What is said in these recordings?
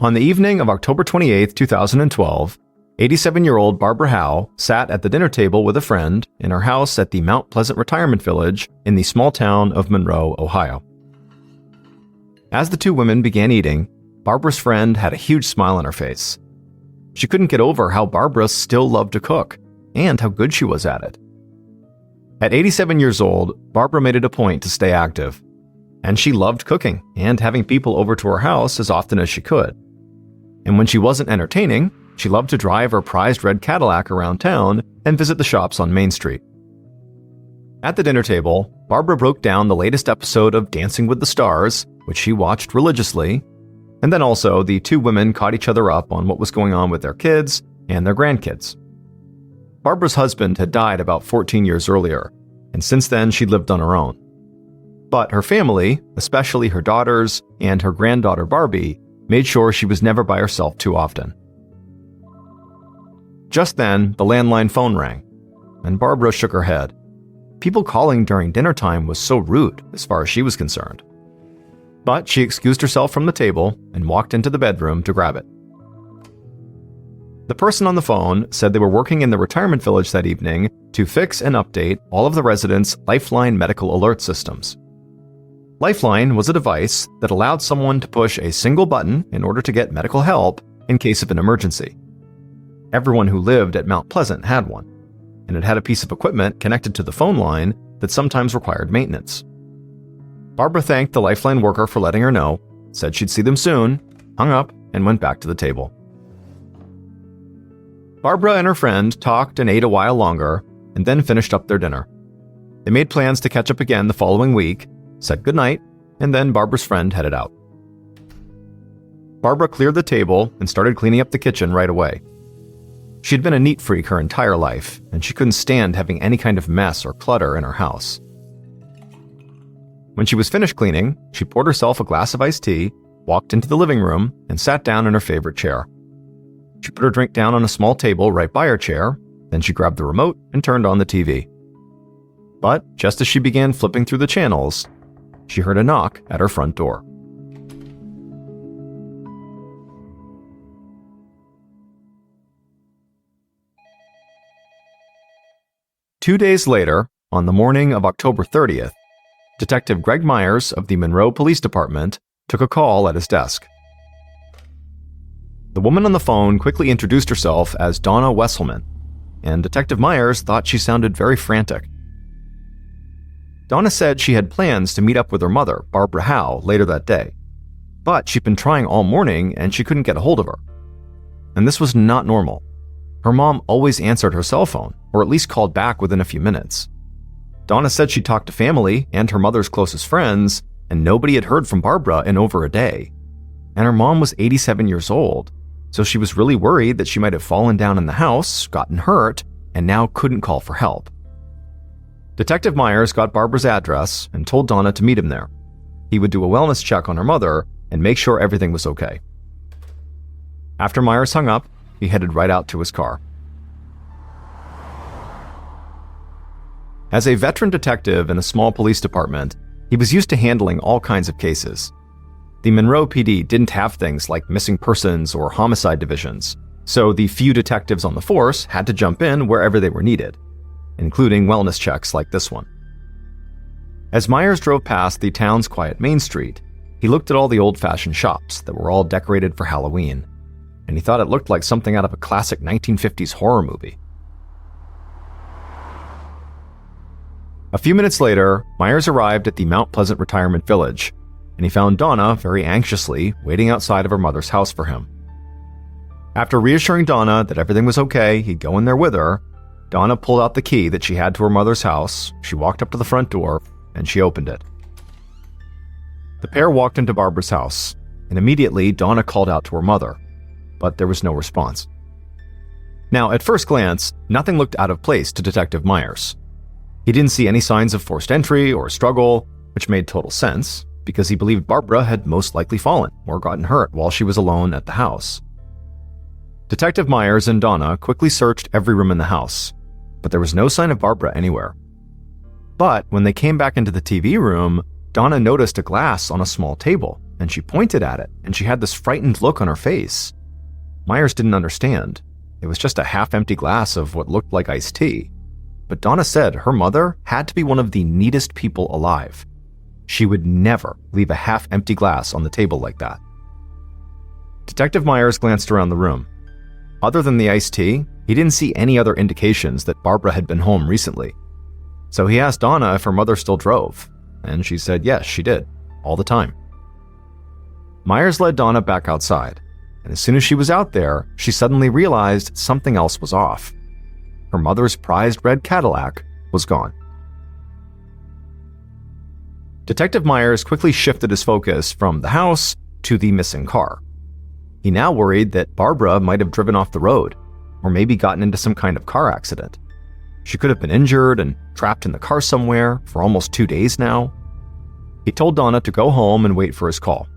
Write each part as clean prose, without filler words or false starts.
On the evening of October 28, 2012, 87-year-old Barbara Howe sat at the dinner table with a friend in her house at the Mount Pleasant Retirement Village in the small town of Monroe, Ohio. As the two women began eating, Barbara's friend had a huge smile on her face. She couldn't get over how Barbara still loved to cook and how good she was at it. At 87 years old, Barbara made it a point to stay active, and she loved cooking and having people over to her house as often as she could. And when she wasn't entertaining, she loved to drive her prized red Cadillac around town and visit the shops on Main Street. At the dinner table, Barbara broke down the latest episode of Dancing with the Stars, which she watched religiously, and then also the two women caught each other up on what was going on with their kids and their grandkids. Barbara's husband had died about 14 years earlier, and since then she'd lived on her own. But her family, especially her daughters and her granddaughter Barbie, made sure she was never by herself too often. Just then, the landline phone rang, and Barbara shook her head. People calling during dinner time was so rude, as far as she was concerned. But she excused herself from the table and walked into the bedroom to grab it. The person on the phone said they were working in the retirement village that evening to fix and update all of the residents' Lifeline medical alert systems. Lifeline was a device that allowed someone to push a single button in order to get medical help in case of an emergency. Everyone who lived at Mount Pleasant had one, and it had a piece of equipment connected to the phone line that sometimes required maintenance. Barbara thanked the Lifeline worker for letting her know, said she'd see them soon, hung up, and went back to the table. Barbara and her friend talked and ate a while longer, and then finished up their dinner. They made plans to catch up again the following week, said goodnight, and then Barbara's friend headed out. Barbara cleared the table and started cleaning up the kitchen right away. She'd been a neat freak her entire life, and she couldn't stand having any kind of mess or clutter in her house. When she was finished cleaning, she poured herself a glass of iced tea, walked into the living room, and sat down in her favorite chair. She put her drink down on a small table right by her chair, then she grabbed the remote and turned on the TV. But just as she began flipping through the channels, she heard a knock at her front door. Two days later, on the morning of October 30th, Detective Greg Myers of the Monroe Police Department took a call at his desk. The woman on the phone quickly introduced herself as Donna Wesselman, and Detective Myers thought she sounded very frantic. Donna said she had plans to meet up with her mother, Barbara Howe, later that day, but she'd been trying all morning and she couldn't get a hold of her. And this was not normal. Her mom always answered her cell phone, or at least called back within a few minutes. Donna said she talked to family and her mother's closest friends, and nobody had heard from Barbara in over a day. And her mom was 87 years old, so she was really worried that she might have fallen down in the house, gotten hurt, and now couldn't call for help. Detective Myers got Barbara's address and told Donna to meet him there. He would do a wellness check on her mother and make sure everything was okay. After Myers hung up, he headed right out to his car. As a veteran detective in a small police department, he was used to handling all kinds of cases. The Monroe PD didn't have things like missing persons or homicide divisions, so the few detectives on the force had to jump in wherever they were needed, including wellness checks like this one. As Myers drove past the town's quiet Main Street, he looked at all the old-fashioned shops that were all decorated for Halloween, and he thought it looked like something out of a classic 1950s horror movie. A few minutes later, Myers arrived at the Mount Pleasant Retirement Village, and he found Donna very anxiously waiting outside of her mother's house for him. After reassuring Donna that everything was okay, he'd go in there with her, Donna pulled out the key that she had to her mother's house, she walked up to the front door, and she opened it. The pair walked into Barbara's house, and immediately Donna called out to her mother, but there was no response. Now, at first glance, nothing looked out of place to Detective Myers. He didn't see any signs of forced entry or struggle, which made total sense, because he believed Barbara had most likely fallen or gotten hurt while she was alone at the house. Detective Myers and Donna quickly searched every room in the house, but there was no sign of Barbara anywhere. But when they came back into the TV room, Donna noticed a glass on a small table and she pointed at it, and she had this frightened look on her face. Myers didn't understand. It was just a half-empty glass of what looked like iced tea. But Donna said her mother had to be one of the neatest people alive. She would never leave a half-empty glass on the table like that. Detective Myers glanced around the room. Other than the iced tea, he didn't see any other indications that Barbara had been home recently. So he asked Donna if her mother still drove, and she said yes, she did, all the time. Myers led Donna back outside, and as soon as she was out there, she suddenly realized something else was off. Her mother's prized red Cadillac was gone. Detective Myers quickly shifted his focus from the house to the missing car. He now worried that Barbara might have driven off the road, or maybe gotten into some kind of car accident. She could have been injured and trapped in the car somewhere for almost 2 days now. He told Donna to go home and wait for his call.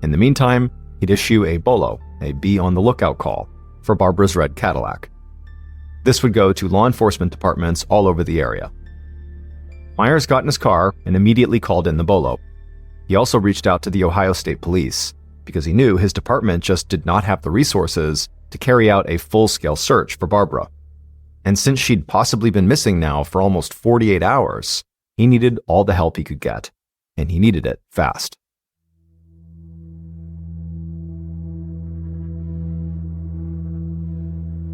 In the meantime, he'd issue a BOLO, a be on the lookout call, for Barbara's red Cadillac. This would go to law enforcement departments all over the area. Myers got in his car and immediately called in the BOLO. He also reached out to the Ohio State Police, because he knew his department just did not have the resources to carry out a full-scale search for Barbara. And since she'd possibly been missing now for almost 48 hours, he needed all the help he could get, and he needed it fast.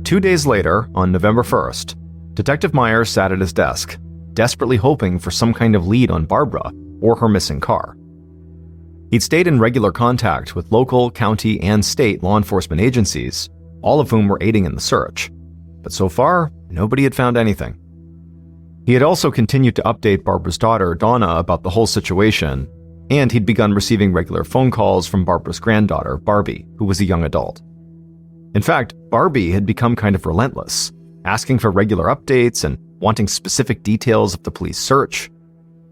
Two days later, on November 1st, Detective Myers sat at his desk, desperately hoping for some kind of lead on Barbara or her missing car. He'd stayed in regular contact with local, county, and state law enforcement agencies, all of whom were aiding in the search. But so far, nobody had found anything. He had also continued to update Barbara's daughter, Donna, about the whole situation, and he'd begun receiving regular phone calls from Barbara's granddaughter, Barbie, who was a young adult. In fact, Barbie had become kind of relentless, asking for regular updates and wanting specific details of the police search.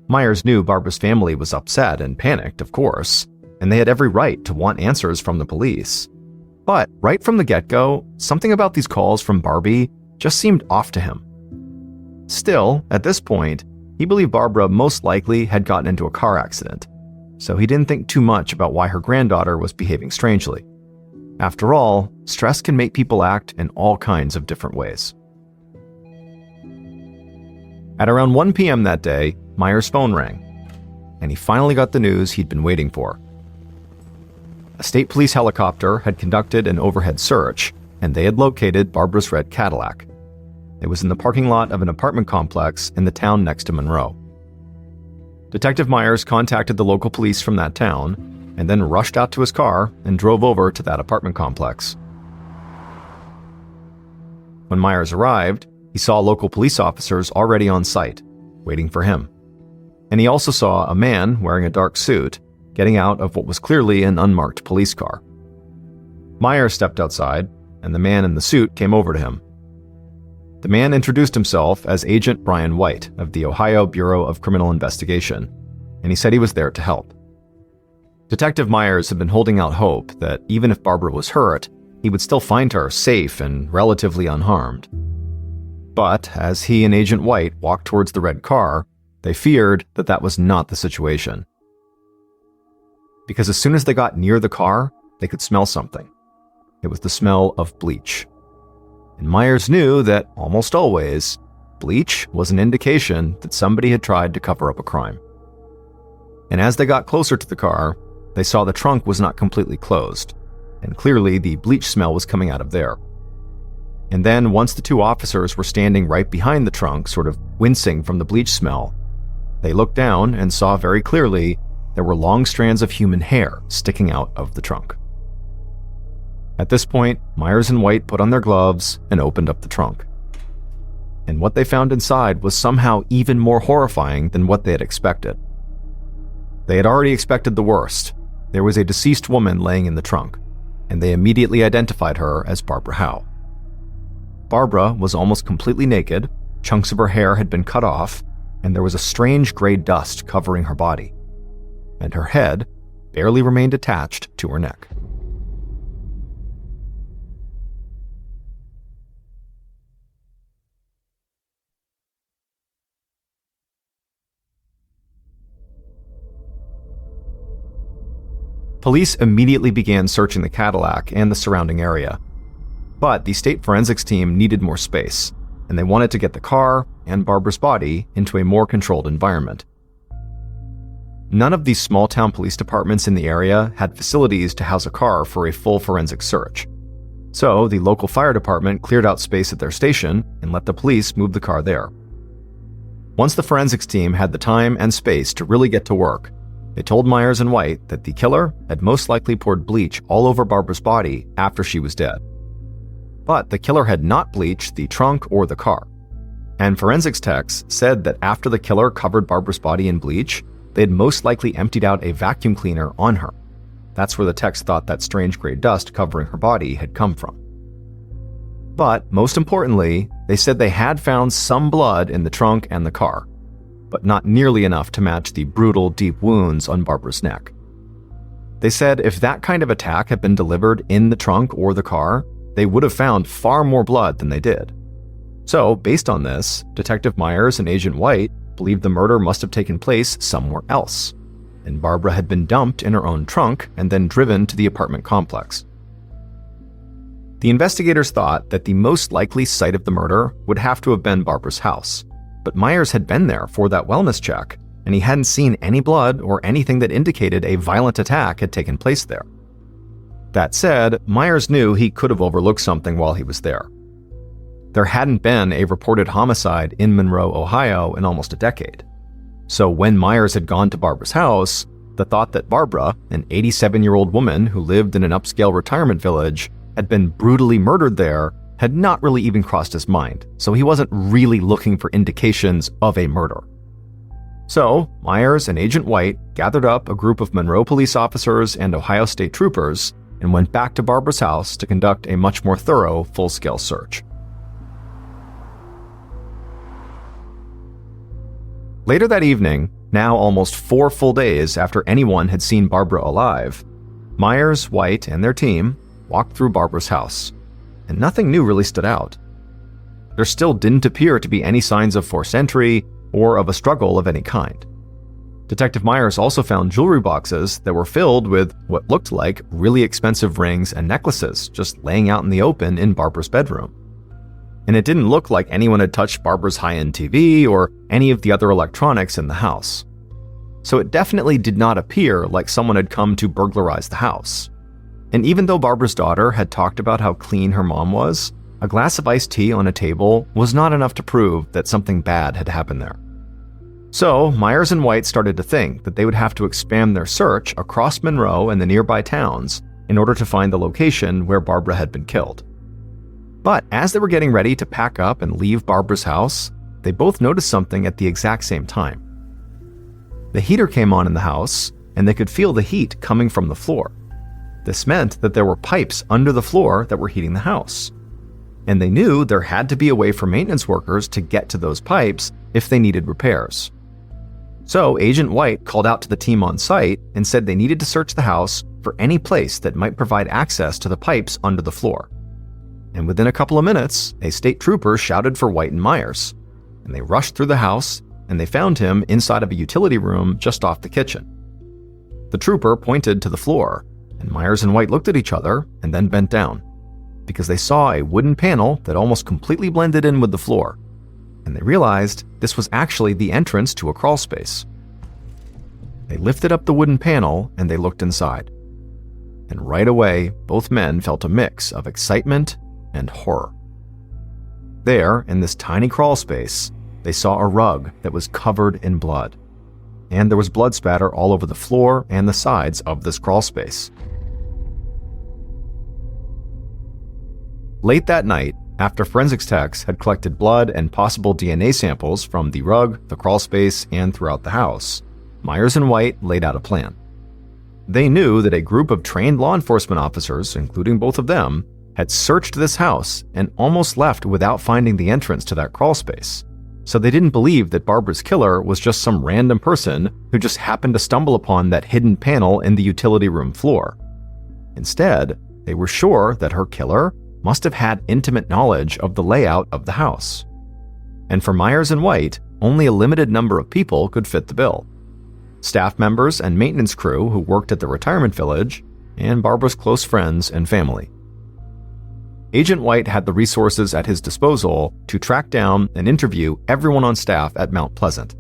Myers knew Barbara's family was upset and panicked, of course, and they had every right to want answers from the police. But right from the get-go, something about these calls from Barbie just seemed off to him. Still, at this point, he believed Barbara most likely had gotten into a car accident, so he didn't think too much about why her granddaughter was behaving strangely. After all, stress can make people act in all kinds of different ways. At around 1 p.m. that day, Myers' phone rang, and he finally got the news he'd been waiting for. A state police helicopter had conducted an overhead search, and they had located Barbara's red Cadillac. It was in the parking lot of an apartment complex in the town next to Monroe. Detective Myers contacted the local police from that town, and then rushed out to his car and drove over to that apartment complex. When Myers arrived, he saw local police officers already on site, waiting for him. And he also saw a man wearing a dark suit getting out of what was clearly an unmarked police car. Myers stepped outside, and the man in the suit came over to him. The man introduced himself as Agent Brian White of the Ohio Bureau of Criminal Investigation, and he said he was there to help. Detective Myers had been holding out hope that even if Barbara was hurt, he would still find her safe and relatively unharmed. But as he and Agent White walked towards the red car, they feared that that was not the situation. Because as soon as they got near the car, they could smell something. It was the smell of bleach. And Myers knew that, almost always, bleach was an indication that somebody had tried to cover up a crime. And as they got closer to the car, they saw the trunk was not completely closed, and clearly the bleach smell was coming out of there. And then, once the two officers were standing right behind the trunk, sort of wincing from the bleach smell, they looked down and saw very clearly there were long strands of human hair sticking out of the trunk. At this point, Myers and White put on their gloves and opened up the trunk. And what they found inside was somehow even more horrifying than what they had expected. They had already expected the worst. There was a deceased woman laying in the trunk, and they immediately identified her as Barbara Howe. Barbara was almost completely naked, chunks of her hair had been cut off, and there was a strange gray dust covering her body. And her head barely remained attached to her neck. Police immediately began searching the Cadillac and the surrounding area. But the state forensics team needed more space, and they wanted to get the car and Barbara's body into a more controlled environment. None of these small-town police departments in the area had facilities to house a car for a full forensic search. So the local fire department cleared out space at their station and let the police move the car there. Once the forensics team had the time and space to really get to work, they told Myers and White that the killer had most likely poured bleach all over Barbara's body after she was dead. But the killer had not bleached the trunk or the car. And forensics techs said that after the killer covered Barbara's body in bleach, they had most likely emptied out a vacuum cleaner on her. That's where the techs thought that strange gray dust covering her body had come from. But most importantly, they said they had found some blood in the trunk and the car, but not nearly enough to match the brutal, deep wounds on Barbara's neck. They said if that kind of attack had been delivered in the trunk or the car, they would have found far more blood than they did. So, based on this, Detective Myers and Agent White believed the murder must have taken place somewhere else, and Barbara had been dumped in her own trunk and then driven to the apartment complex. The investigators thought that the most likely site of the murder would have to have been Barbara's house, but Myers had been there for that wellness check, and he hadn't seen any blood or anything that indicated a violent attack had taken place there. That said, Myers knew he could have overlooked something while he was there. There hadn't been a reported homicide in Monroe, Ohio in almost a decade. So when Myers had gone to Barbara's house, the thought that Barbara, an 87-year-old woman who lived in an upscale retirement village, had been brutally murdered there had not really even crossed his mind, so he wasn't really looking for indications of a murder. So, Myers and Agent White gathered up a group of Monroe police officers and Ohio State troopers and went back to Barbara's house to conduct a much more thorough, full-scale search. Later that evening, now almost 4 full days after anyone had seen Barbara alive, Myers, White, and their team walked through Barbara's house, and nothing new really stood out. There still didn't appear to be any signs of forced entry or of a struggle of any kind. Detective Myers also found jewelry boxes that were filled with what looked like really expensive rings and necklaces just laying out in the open in Barbara's bedroom. And it didn't look like anyone had touched Barbara's high-end TV or any of the other electronics in the house. So it definitely did not appear like someone had come to burglarize the house. And even though Barbara's daughter had talked about how clean her mom was, a glass of iced tea on a table was not enough to prove that something bad had happened there. So Myers and White started to think that they would have to expand their search across Monroe and the nearby towns in order to find the location where Barbara had been killed. But as they were getting ready to pack up and leave Barbara's house, they both noticed something at the exact same time. The heater came on in the house, and they could feel the heat coming from the floor. This meant that there were pipes under the floor that were heating the house. And they knew there had to be a way for maintenance workers to get to those pipes if they needed repairs. So Agent White called out to the team on site and said they needed to search the house for any place that might provide access to the pipes under the floor. And within a couple of minutes, a state trooper shouted for White and Myers, and they rushed through the house, and they found him inside of a utility room just off the kitchen. The trooper pointed to the floor, and Myers and White looked at each other and then bent down, because they saw a wooden panel that almost completely blended in with the floor, and they realized this was actually the entrance to a crawlspace. They lifted up the wooden panel and they looked inside. And right away, both men felt a mix of excitement and horror. There, in this tiny crawlspace, they saw a rug that was covered in blood, and there was blood spatter all over the floor and the sides of this crawlspace. Late that night, after forensics techs had collected blood and possible DNA samples from the rug, the crawlspace, and throughout the house, Myers and White laid out a plan. They knew that a group of trained law enforcement officers, including both of them, had searched this house and almost left without finding the entrance to that crawlspace. So they didn't believe that Barbara's killer was just some random person who just happened to stumble upon that hidden panel in the utility room floor. Instead, they were sure that her killer must have had intimate knowledge of the layout of the house. And for Myers and White, only a limited number of people could fit the bill. staff members and maintenance crew who worked at the retirement village, and Barbara's close friends and family. Agent White had the resources at his disposal to track down and interview everyone on staff at Mount Pleasant.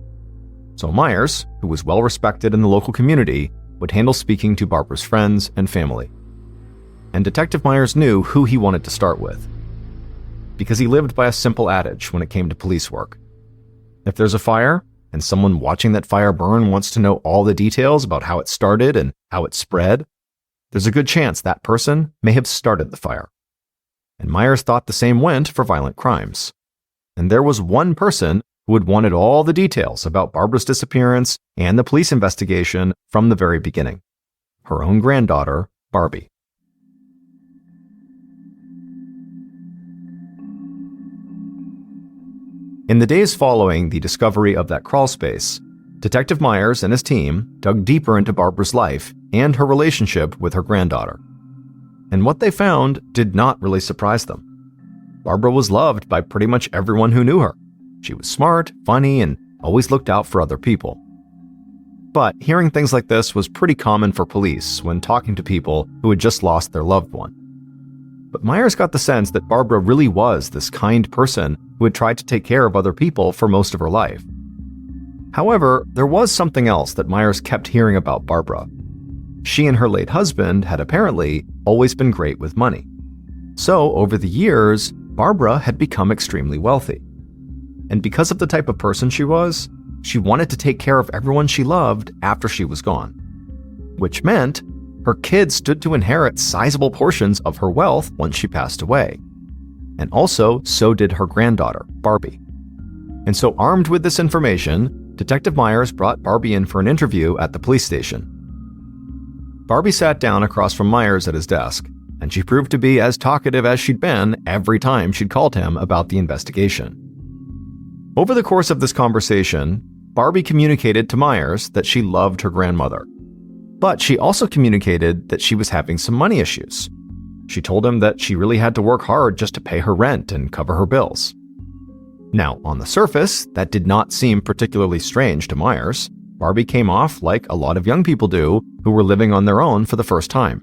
So Myers, who was well respected in the local community, would handle speaking to Barbara's friends and family. And Detective Myers knew who he wanted to start with, because he lived by a simple adage when it came to police work. If there's a fire, and someone watching that fire burn wants to know all the details about how it started and how it spread, there's a good chance that person may have started the fire. And Myers thought the same went for violent crimes. And there was one person who had wanted all the details about Barbara's disappearance and the police investigation from the very beginning: her own granddaughter, Barbie. In the days following the discovery of that crawlspace, Detective Myers and his team dug deeper into Barbara's life and her relationship with her granddaughter. And what they found did not really surprise them. Barbara was loved by pretty much everyone who knew her. She was smart, funny, and always looked out for other people. But hearing things like this was pretty common for police when talking to people who had just lost their loved one. But Myers got the sense that Barbara really was this kind person who had tried to take care of other people for most of her life. However, there was something else that Myers kept hearing about Barbara. She and her late husband had apparently always been great with money. So, over the years, Barbara had become extremely wealthy. And because of the type of person she was, she wanted to take care of everyone she loved after she was gone. Which meant her kids stood to inherit sizable portions of her wealth once she passed away. And also, so did her granddaughter, Barbie. And so, armed with this information, Detective Myers brought Barbie in for an interview at the police station. Barbie sat down across from Myers at his desk, and she proved to be as talkative as she'd been every time she'd called him about the investigation. Over the course of this conversation, Barbie communicated to Myers that she loved her grandmother. But she also communicated that she was having some money issues. She told him that she really had to work hard just to pay her rent and cover her bills. Now, on the surface, that did not seem particularly strange to Myers. Barbie came off like a lot of young people do who were living on their own for the first time.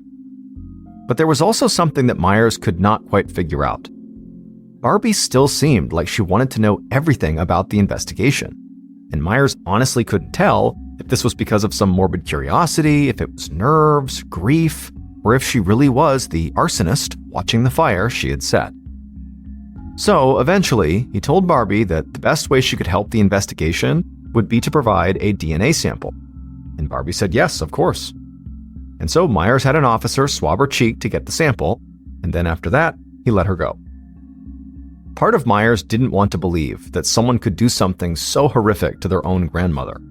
But there was also something that Myers could not quite figure out. Barbie still seemed like she wanted to know everything about the investigation, and Myers honestly couldn't tell if this was because of some morbid curiosity, if it was nerves, grief, or if she really was the arsonist watching the fire she had set. So, eventually, he told Barbie that the best way she could help the investigation would be to provide a DNA sample. And Barbie said yes, of course. And so Myers had an officer swab her cheek to get the sample, and then after that, he let her go. Part of Myers didn't want to believe that someone could do something so horrific to their own grandmother.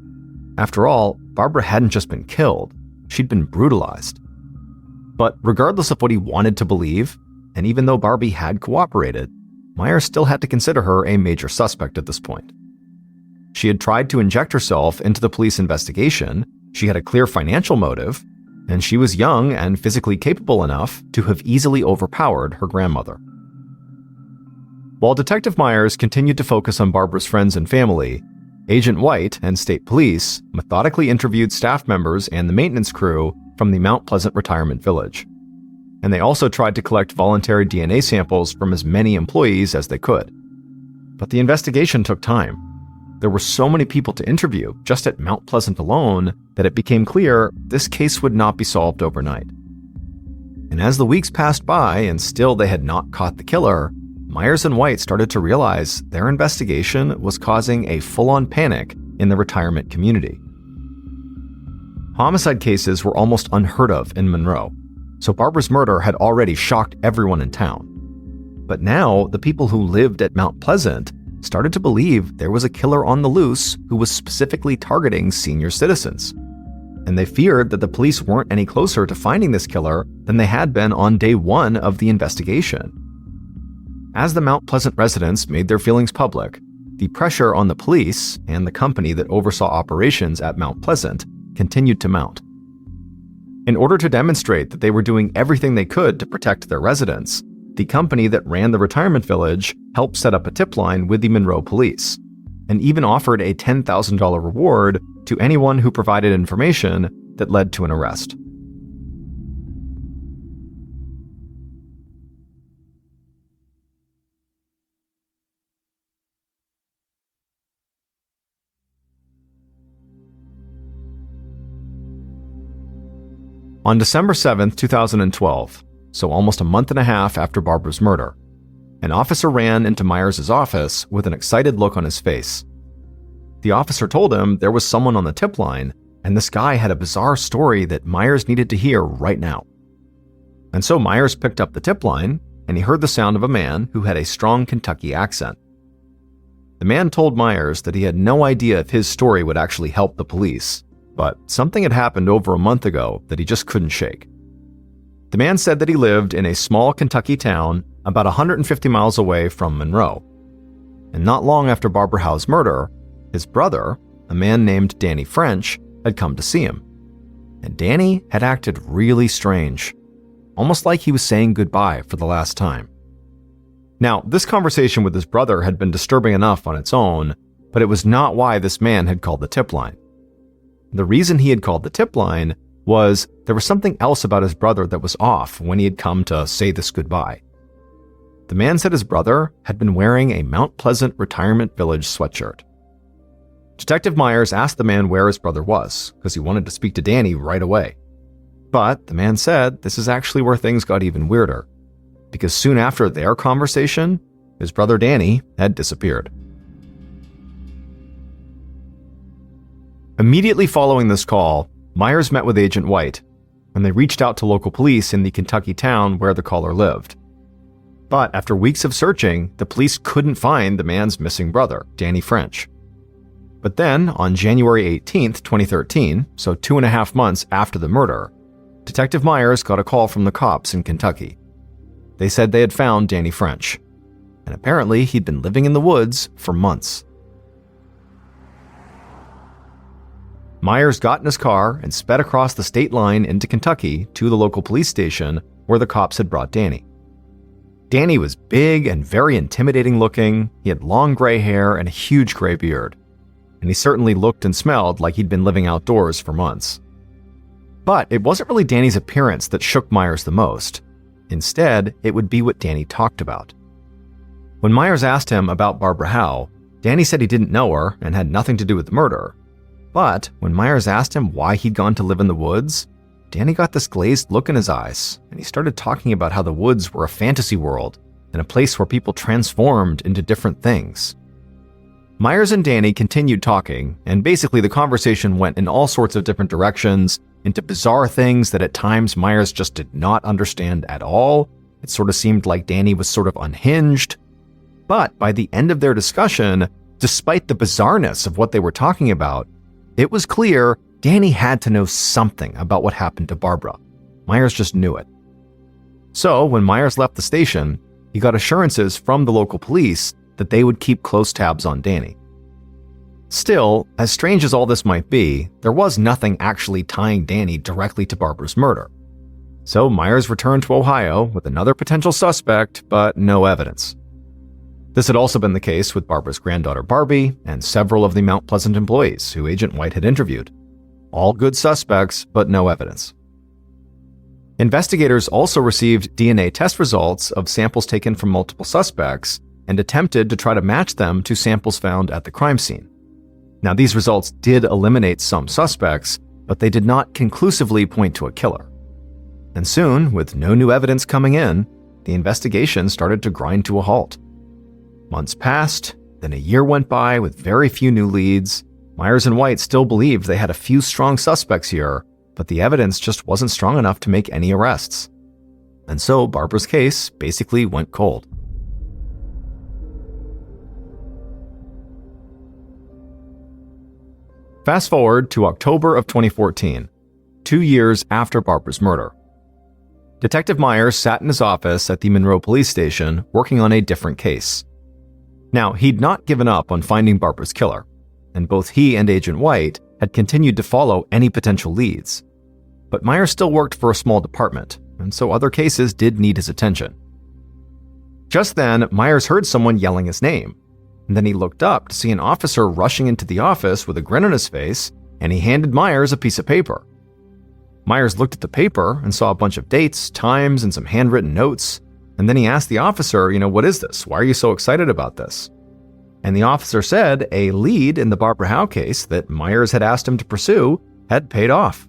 After all, Barbara hadn't just been killed, she'd been brutalized. But regardless of what he wanted to believe, and even though Barbie had cooperated, Myers still had to consider her a major suspect at this point. She had tried to inject herself into the police investigation, she had a clear financial motive, and she was young and physically capable enough to have easily overpowered her grandmother. While Detective Myers continued to focus on Barbara's friends and family, Agent White and state police methodically interviewed staff members and the maintenance crew from the Mount Pleasant retirement village. And they also tried to collect voluntary DNA samples from as many employees as they could. But the investigation took time. There were so many people to interview just at Mount Pleasant alone that it became clear this case would not be solved overnight. And as the weeks passed by and still they had not caught the killer, Myers and White started to realize their investigation was causing a full-on panic in the retirement community. Homicide cases were almost unheard of in Monroe, so Barbara's murder had already shocked everyone in town. But now, the people who lived at Mount Pleasant started to believe there was a killer on the loose who was specifically targeting senior citizens. And they feared that the police weren't any closer to finding this killer than they had been on day one of the investigation. As the Mount Pleasant residents made their feelings public, the pressure on the police and the company that oversaw operations at Mount Pleasant continued to mount. In order to demonstrate that they were doing everything they could to protect their residents, the company that ran the retirement village helped set up a tip line with the Monroe police. and even offered a $10,000 reward to anyone who provided information that led to an arrest. On December 7, 2012, so almost a month and a half after Barbara's murder, an officer ran into Myers' office with an excited look on his face. The officer told him there was someone on the tip line, and this guy had a bizarre story that Myers needed to hear right now. And so Myers picked up the tip line, and he heard the sound of a man who had a strong Kentucky accent. The man told Myers that he had no idea if his story would actually help the police, but something had happened over a month ago that he just couldn't shake. The man said that he lived in a small Kentucky town about 150 miles away from Monroe. And not long after Barbara Howe's murder, his brother, a man named Danny French, had come to see him. And Danny had acted really strange, almost like he was saying goodbye for the last time. Now, this conversation with his brother had been disturbing enough on its own, but it was not why this man had called the tip line. The reason he had called the tip line was there was something else about his brother that was off when he had come to say this goodbye. The man said his brother had been wearing a Mount Pleasant Retirement Village sweatshirt. Detective Myers asked the man where his brother was, because he wanted to speak to Danny right away. But the man said this is actually where things got even weirder, because soon after their conversation, his brother Danny had disappeared. Immediately following this call, Myers met with Agent White, and they reached out to local police in the Kentucky town where the caller lived. But after weeks of searching, the police couldn't find the man's missing brother, Danny French. But then, on January 18, 2013, so 2.5 months after the murder, Detective Myers got a call from the cops in Kentucky. They said they had found Danny French, and apparently he'd been living in the woods for months. Myers got in his car and sped across the state line into Kentucky to the local police station where the cops had brought Danny. Danny was big and very intimidating looking. He had long gray hair and a huge gray beard, and he certainly looked and smelled like he'd been living outdoors for months. But it wasn't really Danny's appearance that shook Myers the most. Instead, it would be what Danny talked about. When Myers asked him about Barbara Howe, Danny said he didn't know her and had nothing to do with the murder. But when Myers asked him why he'd gone to live in the woods, Danny got this glazed look in his eyes, and he started talking about how the woods were a fantasy world and a place where people transformed into different things. Myers and Danny continued talking, and basically the conversation went in all sorts of different directions, into bizarre things that at times Myers just did not understand at all. It sort of seemed like Danny was sort of unhinged. But by the end of their discussion, despite the bizarreness of what they were talking about, it was clear Danny had to know something about what happened to Barbara. Myers just knew it. So when Myers left the station, he got assurances from the local police that they would keep close tabs on Danny. Still, as strange as all this might be, there was nothing actually tying Danny directly to Barbara's murder. So Myers returned to Ohio with another potential suspect, but no evidence. This had also been the case with Barbara's granddaughter Barbie and several of the Mount Pleasant employees who Agent White had interviewed. All good suspects, but no evidence. Investigators also received DNA test results of samples taken from multiple suspects and attempted to try to match them to samples found at the crime scene. Now, these results did eliminate some suspects, but they did not conclusively point to a killer. And soon, with no new evidence coming in, the investigation started to grind to a halt. Months passed, then a year went by with very few new leads. Myers and White still believed they had a few strong suspects here, but the evidence just wasn't strong enough to make any arrests. And so Barbara's case basically went cold. Fast forward to October of 2014, 2 years after Barbara's murder. Detective Myers sat in his office at the Monroe police station working on a different case. Now, he'd not given up on finding Barbara's killer, and both he and Agent White had continued to follow any potential leads. But Myers still worked for a small department, and so other cases did need his attention. Just then, Myers heard someone yelling his name, and then he looked up to see an officer rushing into the office with a grin on his face, and he handed Myers a piece of paper. Myers looked at the paper and saw a bunch of dates, times, and some handwritten notes, and then he asked the officer, what is this? Why are you so excited about this? And the officer said a lead in the Barbara Howe case that Myers had asked him to pursue had paid off.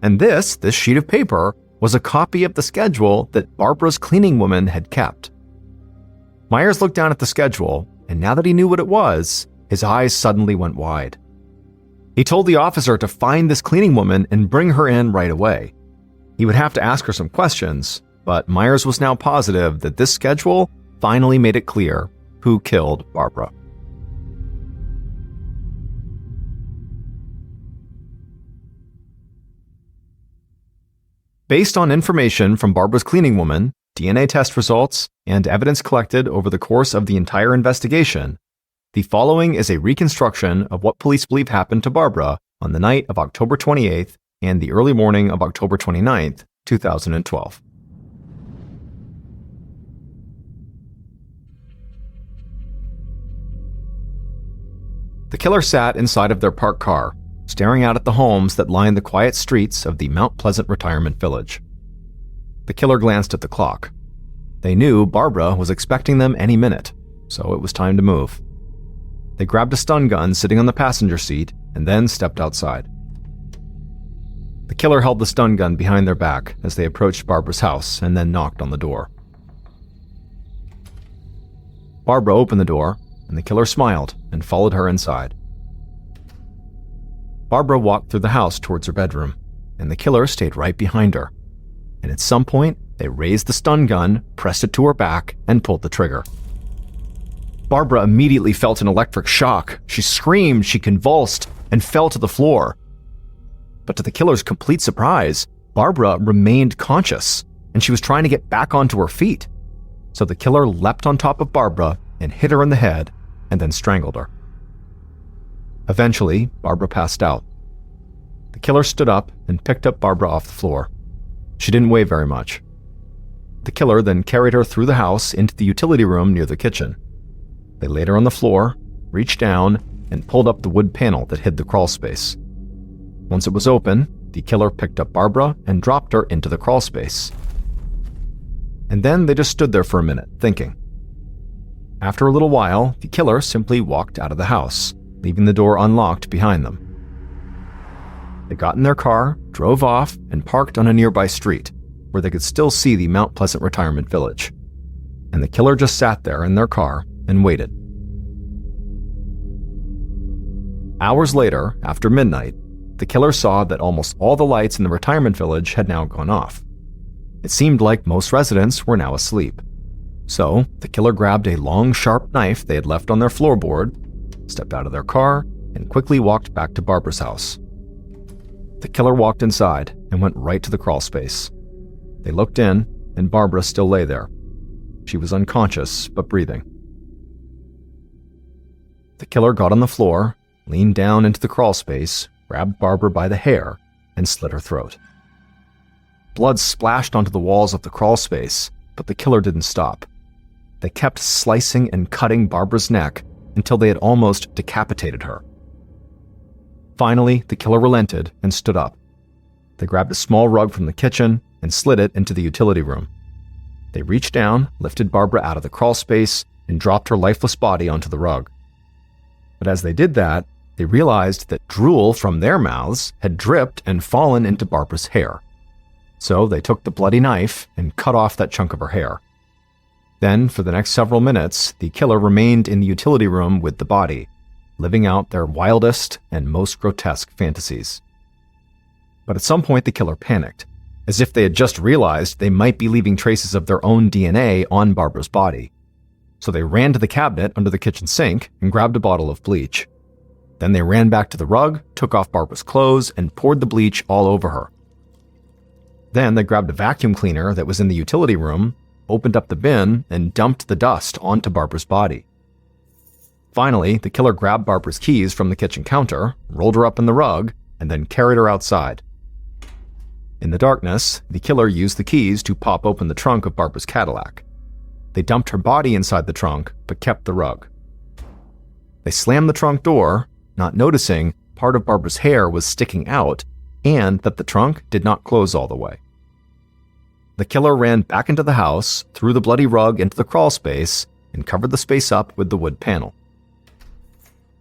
And this sheet of paper was a copy of the schedule that Barbara's cleaning woman had kept. Myers looked down at the schedule, and now that he knew what it was, his eyes suddenly went wide. He told the officer to find this cleaning woman and bring her in right away. He would have to ask her some questions, but Myers was now positive that this schedule finally made it clear who killed Barbara. Based on information from Barbara's cleaning woman, DNA test results, and evidence collected over the course of the entire investigation, the following is a reconstruction of what police believe happened to Barbara on the night of October 28th and the early morning of October 29th, 2012. The killer sat inside of their parked car, staring out at the homes that lined the quiet streets of the Mount Pleasant retirement village. The killer glanced at the clock. They knew Barbara was expecting them any minute, so it was time to move. They grabbed a stun gun sitting on the passenger seat and then stepped outside. The killer held the stun gun behind their back as they approached Barbara's house and then knocked on the door. Barbara opened the door, and the killer smiled and followed her inside. Barbara walked through the house towards her bedroom, and the killer stayed right behind her. And at some point, they raised the stun gun, pressed it to her back, and pulled the trigger. Barbara immediately felt an electric shock. She screamed, she convulsed, and fell to the floor. But to the killer's complete surprise, Barbara remained conscious, and she was trying to get back onto her feet. So the killer leapt on top of Barbara and hit her in the head, and then strangled her. Eventually, Barbara passed out. The killer stood up and picked up Barbara off the floor. She didn't weigh very much. The killer then carried her through the house into the utility room near the kitchen. They laid her on the floor, reached down, and pulled up the wood panel that hid the crawl space. Once it was open, the killer picked up Barbara and dropped her into the crawl space. And then they just stood there for a minute, thinking. After a little while, the killer simply walked out of the house, leaving the door unlocked behind them. They got in their car, drove off, and parked on a nearby street, where they could still see the Mount Pleasant retirement village. And the killer just sat there in their car and waited. Hours later, after midnight, the killer saw that almost all the lights in the retirement village had now gone off. It seemed like most residents were now asleep. So, the killer grabbed a long, sharp knife they had left on their floorboard, stepped out of their car, and quickly walked back to Barbara's house. The killer walked inside and went right to the crawl space. They looked in, and Barbara still lay there. She was unconscious, but breathing. The killer got on the floor, leaned down into the crawl space, grabbed Barbara by the hair, and slit her throat. Blood splashed onto the walls of the crawl space, but the killer didn't stop. They kept slicing and cutting Barbara's neck until they had almost decapitated her. Finally, the killer relented and stood up. They grabbed a small rug from the kitchen and slid it into the utility room. They reached down, lifted Barbara out of the crawl space, and dropped her lifeless body onto the rug. But as they did that, they realized that drool from their mouths had dripped and fallen into Barbara's hair. So they took the bloody knife and cut off that chunk of her hair. Then, for the next several minutes, the killer remained in the utility room with the body, living out their wildest and most grotesque fantasies. But at some point, the killer panicked, as if they had just realized they might be leaving traces of their own DNA on Barbara's body. So they ran to the cabinet under the kitchen sink and grabbed a bottle of bleach. Then they ran back to the rug, took off Barbara's clothes, and poured the bleach all over her. Then they grabbed a vacuum cleaner that was in the utility room, opened up the bin, and dumped the dust onto Barbara's body. Finally, the killer grabbed Barbara's keys from the kitchen counter, rolled her up in the rug, and then carried her outside. In the darkness, the killer used the keys to pop open the trunk of Barbara's Cadillac. They dumped her body inside the trunk, but kept the rug. They slammed the trunk door, not noticing part of Barbara's hair was sticking out and that the trunk did not close all the way. The killer ran back into the house, threw the bloody rug into the crawlspace, and covered the space up with the wood panel.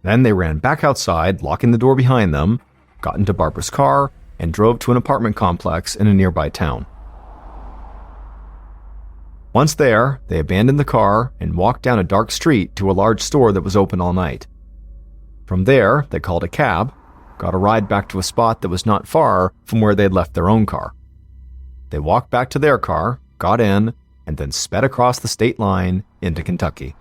Then they ran back outside, locking the door behind them, got into Barbara's car, and drove to an apartment complex in a nearby town. Once there, they abandoned the car and walked down a dark street to a large store that was open all night. From there, they called a cab, got a ride back to a spot that was not far from where they had left their own car. They walked back to their car, got in, and then sped across the state line into Kentucky.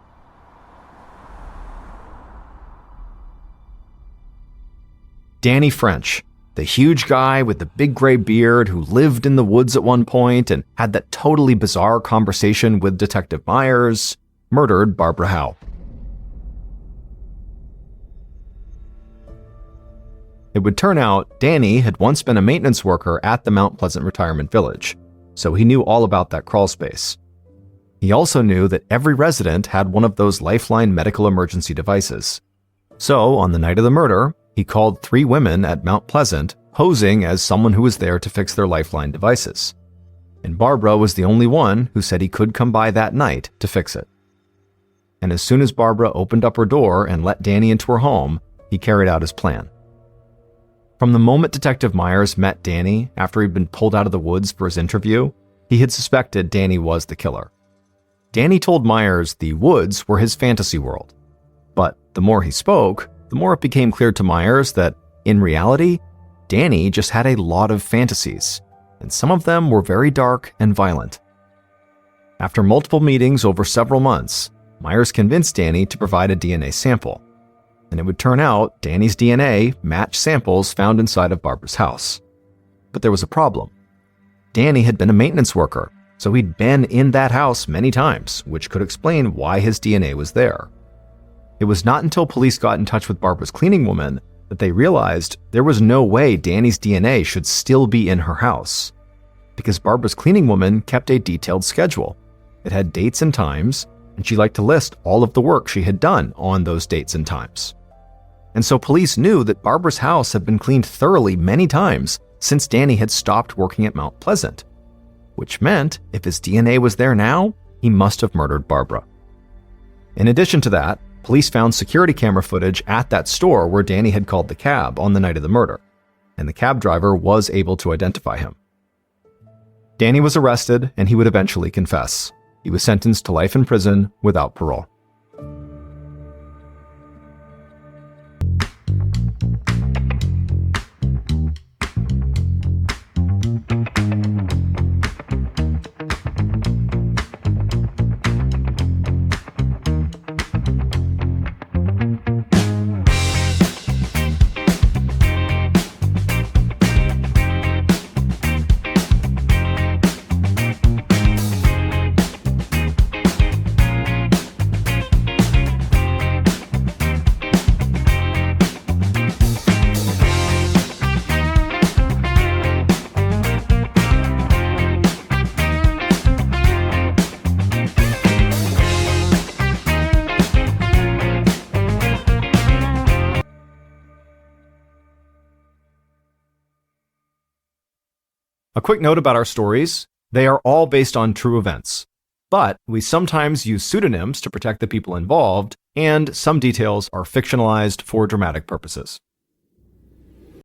Danny French, the huge guy with the big gray beard who lived in the woods at one point and had that totally bizarre conversation with Detective Myers, murdered Barbara Howe. It would turn out Danny had once been a maintenance worker at the Mount Pleasant Retirement Village, so he knew all about that crawl space. He also knew that every resident had one of those Lifeline medical emergency devices. So, on the night of the murder, he called 3 women at Mount Pleasant, posing as someone who was there to fix their Lifeline devices. And Barbara was the only one who said he could come by that night to fix it. And as soon as Barbara opened up her door and let Danny into her home, he carried out his plan. From the moment Detective Myers met Danny after he'd been pulled out of the woods for his interview, he had suspected Danny was the killer. Danny told Myers the woods were his fantasy world. But the more he spoke, the more it became clear to Myers that, in reality, Danny just had a lot of fantasies, and some of them were very dark and violent. After multiple meetings over several months, Myers convinced Danny to provide a DNA sample. And it would turn out Danny's DNA matched samples found inside of Barbara's house. But there was a problem. Danny had been a maintenance worker, so he'd been in that house many times, which could explain why his DNA was there. It was not until police got in touch with Barbara's cleaning woman that they realized there was no way Danny's DNA should still be in her house, because Barbara's cleaning woman kept a detailed schedule. It had dates and times, and she liked to list all of the work she had done on those dates and times. And so police knew that Barbara's house had been cleaned thoroughly many times since Danny had stopped working at Mount Pleasant, which meant if his DNA was there now, he must have murdered Barbara. In addition to that, police found security camera footage at that store where Danny had called the cab on the night of the murder, and the cab driver was able to identify him. Danny was arrested, and he would eventually confess. He was sentenced to life in prison without parole. A quick note about our stories: they are all based on true events, but we sometimes use pseudonyms to protect the people involved, and some details are fictionalized for dramatic purposes.